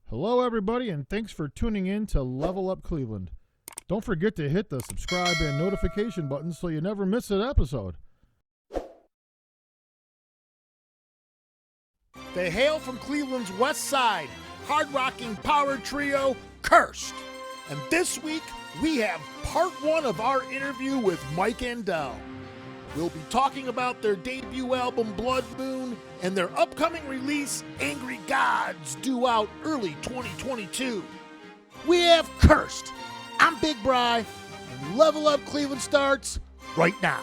Hello, everybody, and thanks for tuning in to Level Up Cleveland. Don't forget to hit the subscribe and notification button so you never miss an episode. They hail from Cleveland's west side, hard-rocking power trio, Curst. And this week, we have part one of our interview with Mike Andell. We'll be talking about their debut album, Blood Moon, and their upcoming release, Angry Gods, due out early 2022. We have Curst. I'm Big Bry, and Level Up Cleveland starts right now.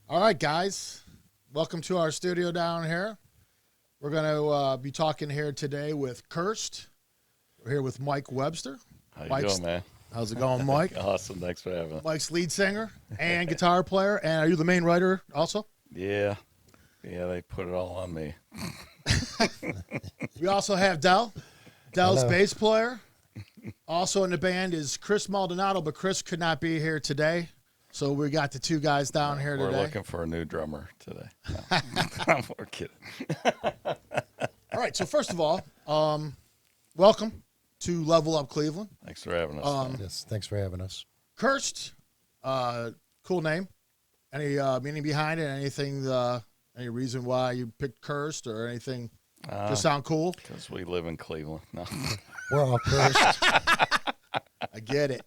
All right, guys, welcome to our studio down here. We're going to be talking here today with Curst. We're here with Mike Webster. How you doing, man? How's it going, Mike? Awesome. Thanks for having us. Mike's lead singer and guitar player. And are you the main writer also? Yeah, they put it all on me. We also have Dell. Dell's Hello. bass player. Also in the band is Chris Maldonado, but Chris could not be here today. So we got the two guys down here today. We're looking for a new drummer today. No, we're kidding. All right, so first of all, welcome to Level Up Cleveland. Thanks for having us. Yes, thanks for having us. Curst, cool name. Any meaning behind it? Anything? Any reason why you picked Curst or anything? Just sound cool? Because we live in Cleveland. No. We're all cursed. I get it.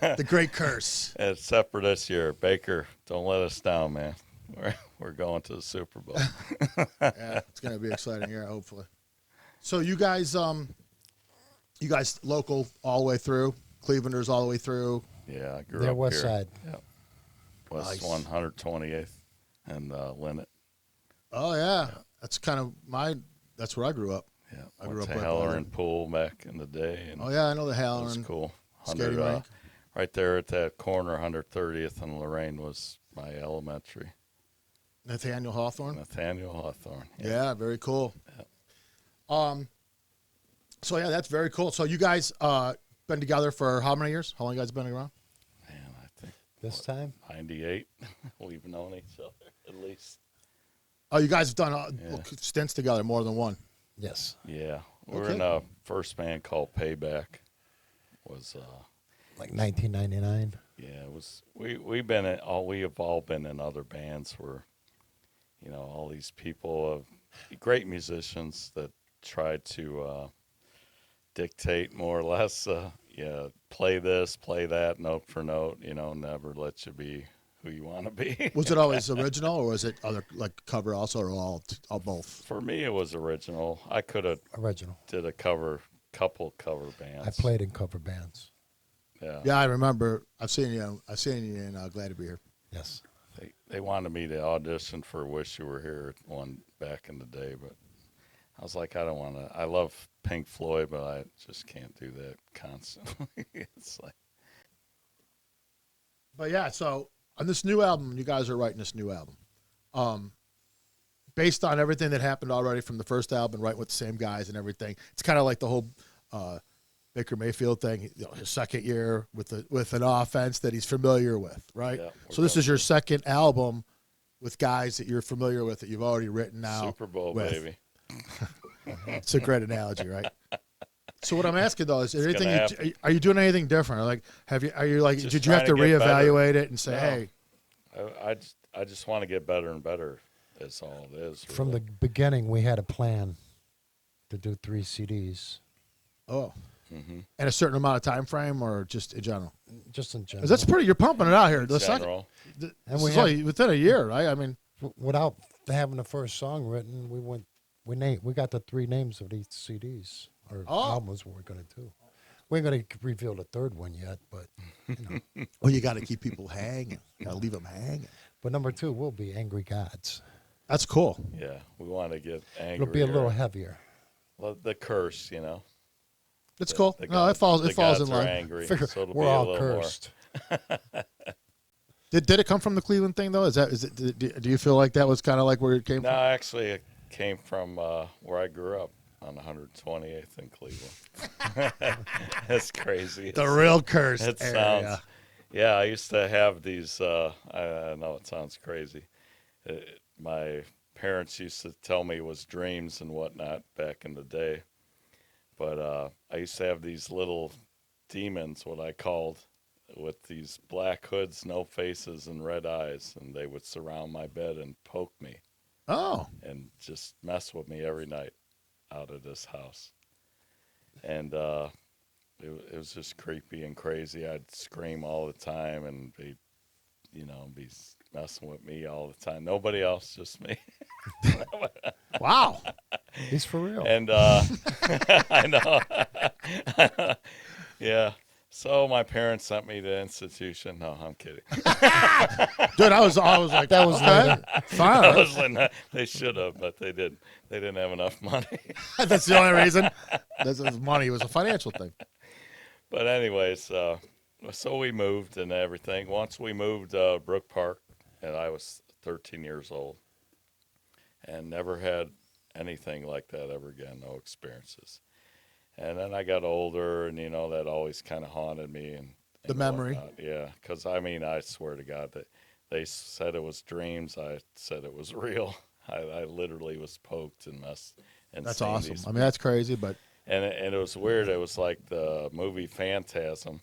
The great Curse. Except for this year. Baker, don't let us down, man. We're going to the Super Bowl. Yeah, it's gonna be an exciting year, hopefully. So you guys local all the way through, Clevelanders all the way through. Yeah, I grew Their up west here. side. Yep. West Nice. 128th and Linnet. Oh yeah, that's kind of that's where I grew up. Yeah, I grew went up to right by Halloran there. Pool back in the day. And Oh yeah, I know the it was Halloran. cool. skating rink. Right there at that corner, 130th and Lorraine was my elementary. Nathaniel Hawthorne. Nathaniel Hawthorne. Yeah, very cool. Yeah. So yeah, that's very cool. So you guys been together for how many years? How long you guys been around? Man, I think This time? 98. We've known each other at least. Oh, you guys have done Yeah. stints together, more than one. Yes. Yeah. We were Okay. in a first band called Payback. Was Like 1999. yeah, it was we've been in we have all been in other bands where, you know, all these people great musicians that try to dictate more or less play this, play that, note for note, you know, never let you be who you want to be. Was it always original, or was it other like cover also, or all both? For me, it was original. I could have Original. did a couple cover bands. I played in cover bands. Yeah. Yeah, I remember. I've seen you in Glad to Be Here. Yes. They wanted me to audition for Wish You Were Here one back in the day, but I was like, I don't want to. I love Pink Floyd, but I just can't do that constantly. It's like, But yeah, so on this new album, you guys are writing this new album. Based on everything that happened already from the first album, writing with the same guys and everything. It's kind of like the whole Baker Mayfield thing, you know, his second year with an offense that he's familiar with, right? Yeah, So this is your second album with guys that you're familiar with that you've already written now. Super Bowl, with. baby. It's a great analogy, right? So what I'm asking though is, there It's anything gonna are you doing anything different? Like, are you like, Just did you have to trying to get better. reevaluate it and say, No. hey, I just want to get better and better. That's all it is. From the really. beginning, we had a plan to do 3 CDs, oh, Mm-hmm. in a certain amount of time frame, or just in general? just in general. 'Cause that's pretty. You're pumping it out here. The second, General. And this we is have- only within a year, right? I mean, Without having the first song written, we got the 3 names of these CDs or Oh. albums we're going to do. We ain't going to reveal the third one yet, but you got to keep people hanging. Got to leave them hanging. But number 2 will be Angry Gods. That's cool. Yeah, we want to get angry. It'll be a little heavier. Well, the curse, It's cool. The No, it gods- falls the in gods are line. angry, Figure so it'll we're be a all little more. cursed. Did it come from the Cleveland thing though? Is it? Do you feel like that was kind of like where it came No, from? actually, it came from where I grew up on 128th in Cleveland. That's crazy. The real curse It area. sounds. Yeah, I used to have these. I know it sounds crazy. My parents used to tell me it was dreams and whatnot back in the day. But I used to have these little demons, what I called, with these black hoods, no faces, and red eyes, and they would surround my bed and poke me Oh, and just mess with me every night out of this house. And it was just creepy and crazy. I'd scream all the time, and they'd, be messing with me all the time. Nobody else, just me. wow. He's for real. And I know. Yeah. So my parents sent me to institution. No, I'm kidding. Dude, I was like, That was okay, later. I fine. was like, they should have, but they didn't. They didn't have enough money. That's the only reason. This is money. It was a financial thing. But anyways, so we moved and everything. Once we moved Brook Park, and I was 13 years old, and never had anything like that ever again. No experiences. And then I got older, and that always kind of haunted me. And The memory. whatnot. Yeah, because I swear to God that they said it was dreams. I said it was real. I literally was poked and messed. And That's seen awesome. these- I mean, that's crazy, but and it was weird. It was like the movie Phantasm.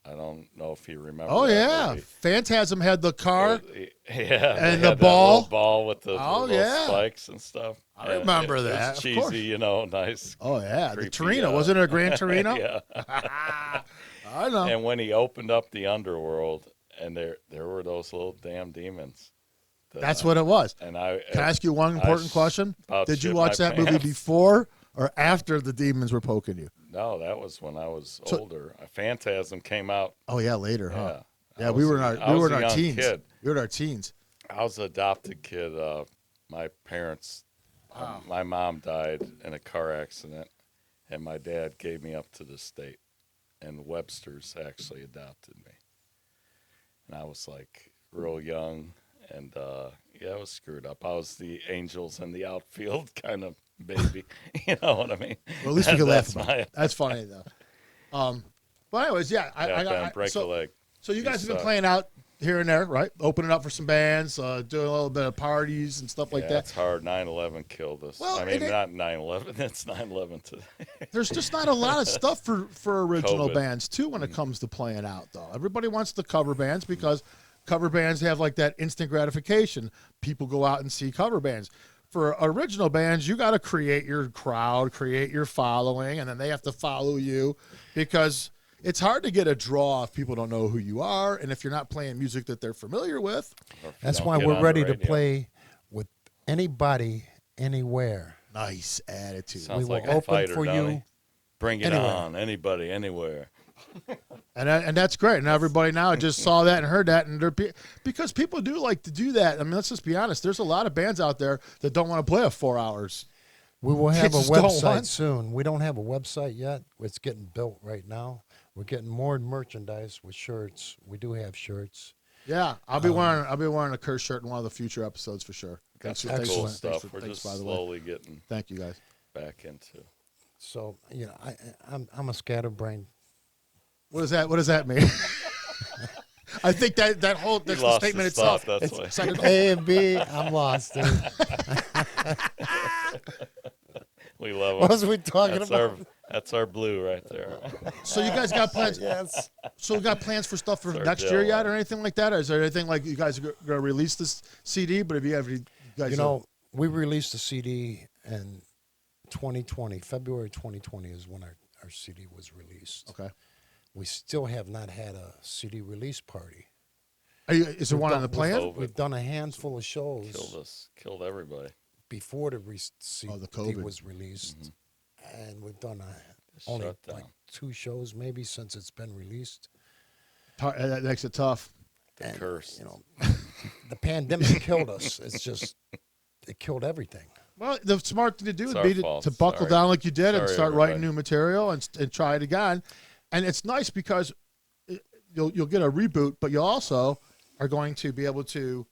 I don't know if you remember. oh that yeah, movie. Phantasm had the car. Yeah, And they the had that ball? little ball with the Oh, little yeah. spikes and stuff. I remember it that, was of cheesy, course. nice. Oh yeah, the Creepy, Torino. Wasn't it a Gran Torino? Yeah. I know. And when he opened up the underworld, and there were those little damn demons. That's what it was. And I Can I ask you one important question? about Did you shit watch my that movie pants. before or after the demons were poking you? No, that was when I was So- older. Phantasm came out. Oh yeah, later, huh? Yeah. Yeah, I we was were in a- our I we was were in a our young teens. kid. We were in our teens. I was an adopted kid. My parents, my mom died in a car accident, and my dad gave me up to the state, and Webster's actually adopted me. And I was like real young, and yeah, I was screwed up. I was the angels in the outfield kind of baby. You know what I mean? Well, at least we could laugh That's about my- it. That's funny though. But anyways, yeah, Yeah, break so, a leg. so you guys have been suck. playing out here and there, right? Opening up for some bands, doing a little bit of parties and stuff like Yeah, that. it's hard. 9/11 killed us. Well, I mean, and it- not 9/11. It's 9/11 today. There's just not a lot of stuff for original COVID. bands too when it comes to playing out though. Everybody wants the cover bands because cover bands have like that instant gratification. People go out and see cover bands. For original bands, you got to create your crowd, create your following, and then they have to follow you because it's hard to get a draw if people don't know who you are and if you're not playing music that they're familiar with. Or if you That's don't why get we're on ready the to radio. play with anybody, anywhere. Nice attitude. Sounds We will like a open fighter, for don't you he? Bring it anywhere. on, anybody, anywhere. And that's great. And everybody now just saw that and heard that, and because people do like to do that. I mean, let's just be honest. There's a lot of bands out there that don't want to play a 4 hours. We will have a Kids don't website want- soon. We don't have a website yet. It's getting built right now. We're getting more merchandise with shirts. We do have shirts. Yeah, I'll be wearing a Curst shirt in one of the future episodes for sure. Got Thanks, some thanks, cool thanks stuff. for- We're thanks, just by the way. slowly getting Thank you guys. back into. So I'm a scatterbrain. What does that mean? I think that's He the lost statement his itself. thought, that's why. Second- A and B, I'm lost. Dude. We love What him. was we talking That's about? that's our blue right there. So you guys got plans? Yes. So we got plans for stuff for It's our next year deal. yet, or anything like that? Or is there anything like you guys are going to release this CD? But if you have, you guys, You know, we released a CD in 2020. February 2020 is when our CD was released. okay. We still have not had a CD release party. Is there one on the plan? COVID. We've done a handful of shows Killed us. Killed everybody. before the CD the COVID. was released, and we've done Just only shut down. like 2 shows maybe since it's been released. That makes it tough. The And, curse. You know, the pandemic killed us. It's just it killed everything. Well, the smart thing to do It's would be our fault. to buckle Sorry. down like you did and Sorry, start writing everybody. new material and try it again. And it's nice because you'll get a reboot, but you also are going to be able to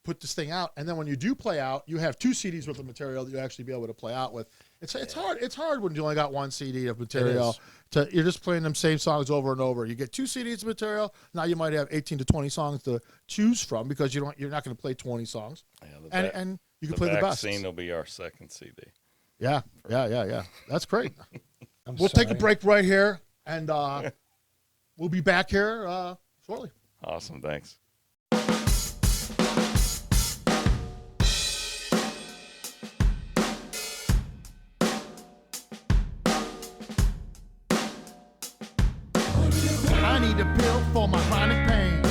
put this thing out. And then when you do play out, you have 2 CDs worth of material that you actually be able to play out with. It's hard. It's hard when you only got 1 CD of material. You're just playing them same songs over and over. You get 2 CDs of material. Now you might have 18 to 20 songs to choose from because you're not going to play 20 songs. Yeah, And you can play the best. Vaccine will be our second CD. Yeah. That's great. I'm We'll take a sorry. break right here, and we'll be back here shortly. Awesome. Thanks. I need a pill for my chronic pain. To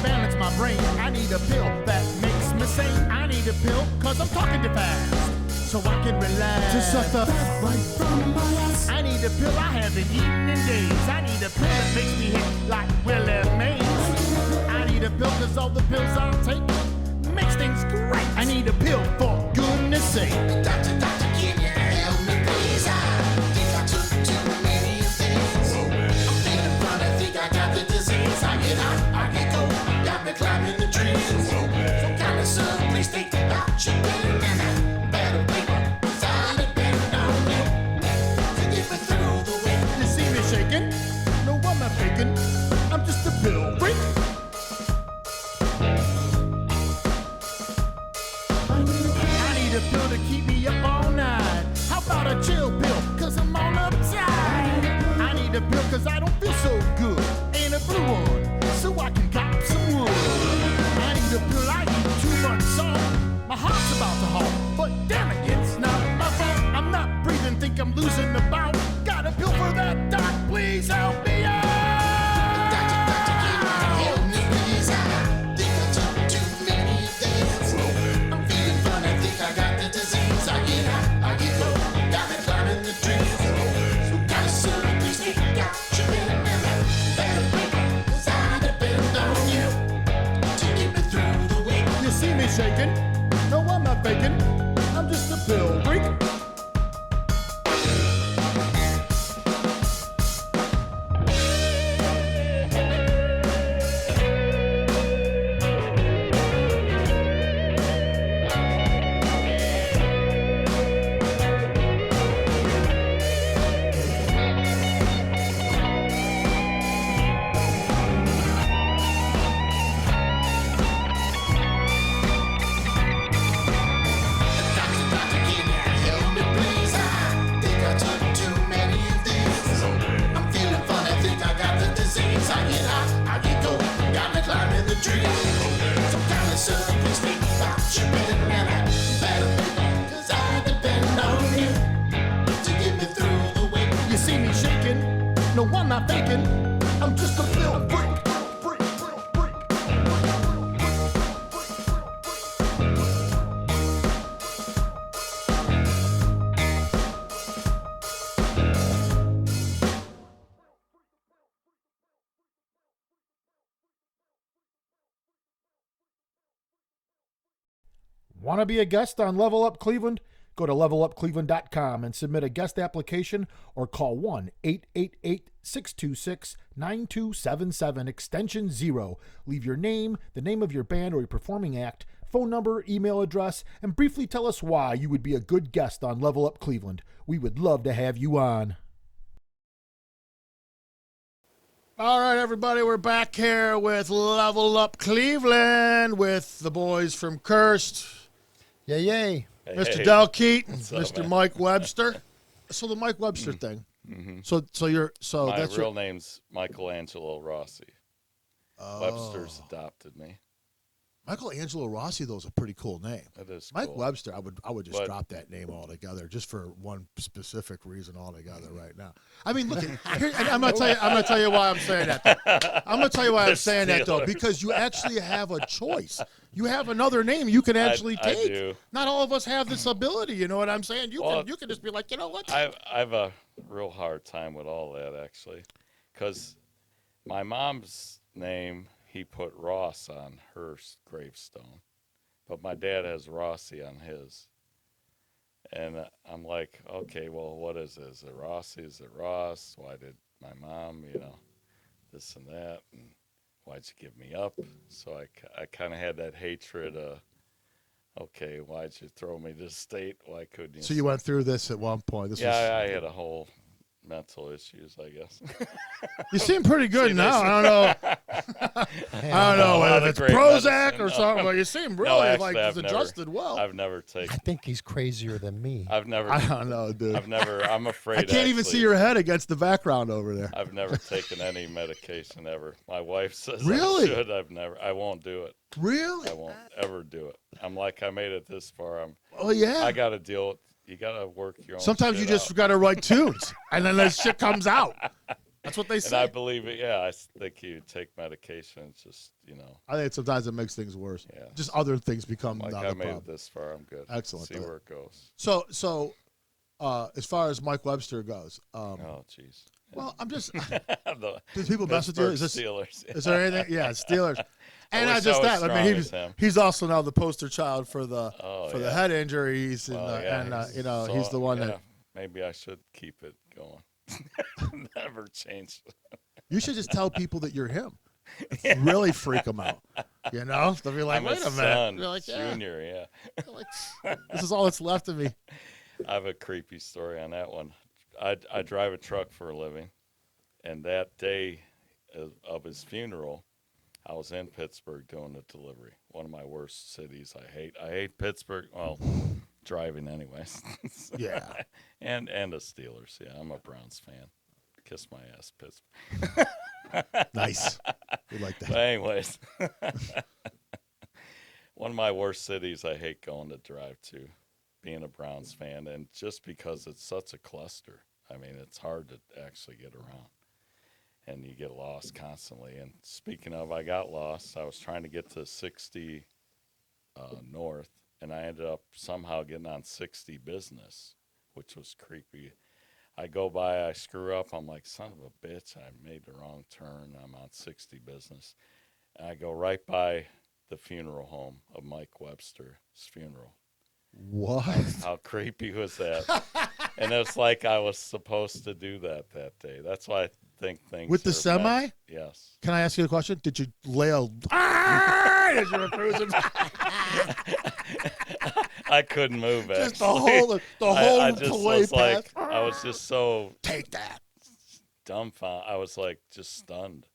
balance my brain, I need a pill that makes me sane. I need a pill cause I'm talking too fast, so I can relax. To suck the fat right from my ass. I need a pill I haven't eaten in days. I need a pill that makes me hit like Willie Mays. I need a pill cause all the pills I'll take makes things great. I need a pill for goodness sake. Doctor, can you help me please? I think I took too many of these. I'm feeling fine, I think I got the disease. I get hot, I get cold, got me climbing the trees. Some kind of sun, please think about your pain. And a battle paper, beside the bend on you. To get me through the wind. You see me shaking? No, I'm not faking. I'm just a pill freak. I need a pill to keep me up all night. How about a chill pill? Cause I'm all uptight. I need a pill cause I don't feel so good. And a blue one, so I can cop some wood. I need a pill, I eat too much salt. My heart's about to halt, but damn it, it's not my fault. I'm not breathing, think I'm losing the bout. Got a pill for that, doc, please help me out. Doctor, can you help me please? I think I took too many of these. I'm feeling fine, I think I got the disease. I get hot, I get low, got me climbing the trees. Some kind of sun, please take out your pen and a battle paper, 'cause I depend on you to get me through the week. You see me shaking? No, I'm not faking. I'm just a pill freak. Doctor, can you help me please? I think I took too many of these. I'm feeling fine, I think I got the disease. I get hot, I get cold, got me climbing the trees. Some kind of sun, please think about your pen and a battle paper, 'cause I depend on you to get me through the week. You see me shaking? No, I'm not faking. I'm just a pill freak. Want to be a guest on Level Up Cleveland? Go to levelupcleveland.com and submit a guest application or call 1-888-626-9277 extension 0. Leave your name, the name of your band or your performing act, phone number, email address, and briefly tell us why you would be a good guest on Level Up Cleveland. We would love to have you on. All right, everybody, we're back here with Level Up Cleveland with the boys from Curst, Yay, yay. Mr. Hey, Del Keaton, What's up, Mr. man? Mike Webster. So the Mike Webster thing. So My that's real name's Michelangelo Rossi. Webster's adopted me. Michelangelo Rossi, though, is a pretty cool name. It is Mike cool. Webster, I would just But- drop that name altogether, just for one specific reason altogether right now. I mean, look, here, and I'm gonna tell you why I'm saying that. Though. I'm gonna tell you why I'm saying that though, Steelers. because you actually have a choice. You have another name you can actually I take. do. Not all of us have this ability. You know what I'm saying? You Well, can just be like, you know what? I have a real hard time with all that, actually, because my mom's name, he put Ross on her gravestone. but my dad has Rossi on his. And I'm like, okay, well, what is it? Is it Rossi? Is it Ross? Why did my mom, this and that? And why'd you give me up? So I kind of had that hatred. Okay, why'd you throw me to state? Why couldn't you? So you went through this at one point. This I had a whole mental issues, I guess. You seem pretty good now. I don't know. I don't know whether it's great Prozac medicine. or something, but you seem really actually, like I've it's never- adjusted well. I've never taken. I think he's crazier than me. I've never. I don't know, dude. I'm afraid. I can't even actually, see your head against the background over there. I've never taken any medication ever. My wife says Really? I should. I won't do it. Really? I won't ever do it. I'm like, I made it this far. Oh yeah. I got to deal with. You got to work your own. Sometimes you shit just out. got to write tunes, and then that shit comes out. That's what they And I say. believe it. Yeah, I think you take medication. It's just I think sometimes it makes things worse. Yeah. Just other things become like the I made problem. it this far. I'm good. Excellent, See brother. where it goes. So, as far as Mike Webster goes, Oh, jeez. well, I'm just. The Do people mess with you? Is this? Steelers. Is there anything? Yeah, Steelers. And wish not just I was that. I mean, strong as him. he's also now the poster child for the Oh, the yeah. head injuries, and, Well, yeah, so, he's the one yeah, that maybe I should keep it going. Never changed. you should just tell people that you're him. Really freak them out. They'll be like, I'm wait his a minute. son, You're like, yeah. Junior. Yeah, You're like, this is all that's left of me. I have a creepy story on that one. I drive a truck for a living, and that day of his funeral, I was in Pittsburgh doing the delivery. One of my worst cities. I hate Pittsburgh. Well, driving anyways. Yeah. and the Steelers. Yeah, I'm a Browns fan. Kiss my ass, Pittsburgh. Nice. We like But that. anyways, one of my worst cities I hate going to drive to, being a Browns fan, and just because it's such a cluster. I mean, it's hard to actually get around, and you get lost constantly. And speaking of, I got lost. I was trying to get to 60 north, and I ended up somehow getting on 60 business, which was creepy. I go by, I screw up. I'm like, son of a bitch, I made the wrong turn. I'm on 60 business. And I go right by the funeral home of Mike Webster's funeral. What? How creepy was that? And it's like I was supposed to do that day. That's why I think things With the are semi? meant- Yes. Can I ask you a question? Did you lay a as you were cruising? I couldn't move. Just the actually. whole I just play was like, path. I was just so Take that. dumbfounded. I was like just stunned.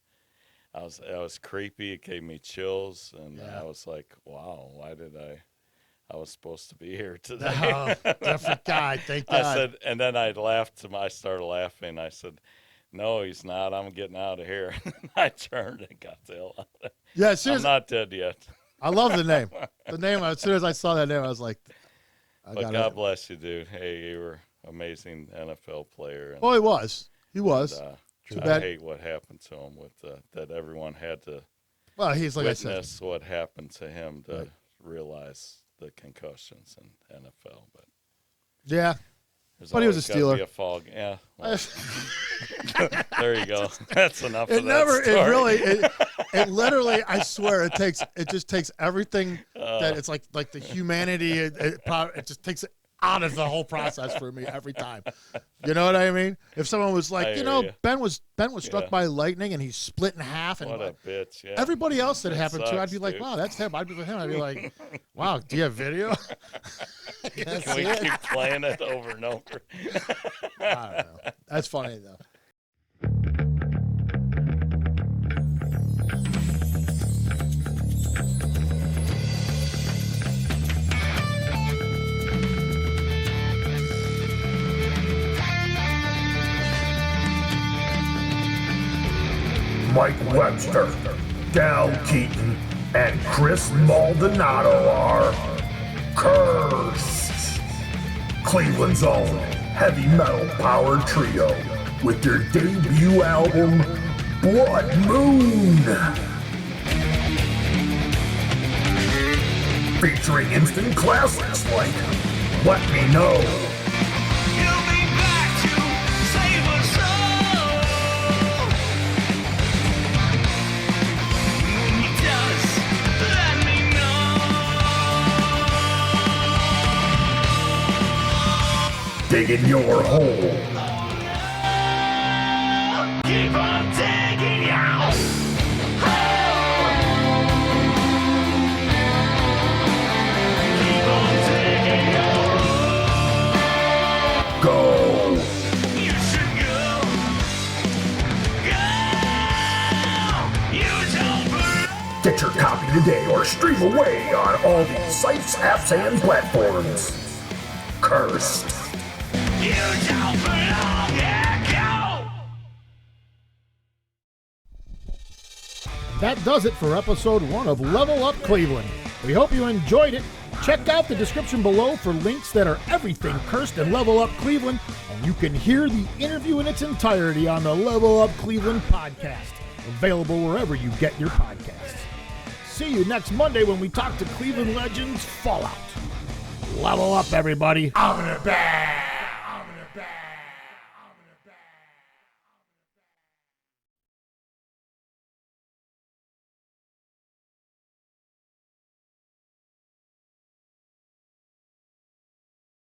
I was creepy. It gave me chills, and Yeah. I was like, wow, why did I was supposed to be here today. Oh, different guy. Thank God. I said, and then I laughed. I started laughing. I said, no, he's not. I'm getting out of here. I turned and got the hell out of there. yeah, I'm seriously. not dead yet. I love the name. The name. As soon as I saw that name, I was like, I But got God it. bless you, dude. Hey, you were an amazing NFL player. And, Oh, he was. He was. I bad. hate what happened to him with that everyone had to Well, he's like I said. witness what happened to him to Right. realize the concussions in NFL. But Yeah. there's But he was a always gotta Steeler. be a fog. Yeah. Well, there you go. That's enough It of that never. It story. really. It literally. I swear. It just takes everything that it's like the humanity. It just takes it out of the whole process for me every time. You know what I mean? If someone was like, I you hear know, you. Ben was struck Yeah. by lightning and he's split in half, and What a bitch. Yeah. everybody else that it That happened to, I'd sucks, be like, dude. wow, that's him. I'd be with him. I'd be like, wow, do you have video? Can we keep playing it over and over? I don't know. That's funny though. Mike Webster, Dal Keaton, and Chris Maldonado are Curst, Cleveland's own heavy metal power trio with their debut album, Blood Moon. Featuring instant classics like Let Me Know, You'll be back to save us all. Just let me know. digging your hole. Keep on digging out. Keep on digging out. Go. You should go. Go. You don't belong. Get your copy today or stream away on all these sites, apps, and platforms. Cursed. You don't belong. Yeah, go. That does it for episode 1 of Level Up Cleveland. We hope you enjoyed it. Check out the description below for links that are everything Curst and Level Up Cleveland, and you can hear the interview in its entirety on the Level Up Cleveland podcast, available wherever you get your podcasts. See you next Monday when we talk to Cleveland legends Fallout. Level up, everybody. I'm in a bag.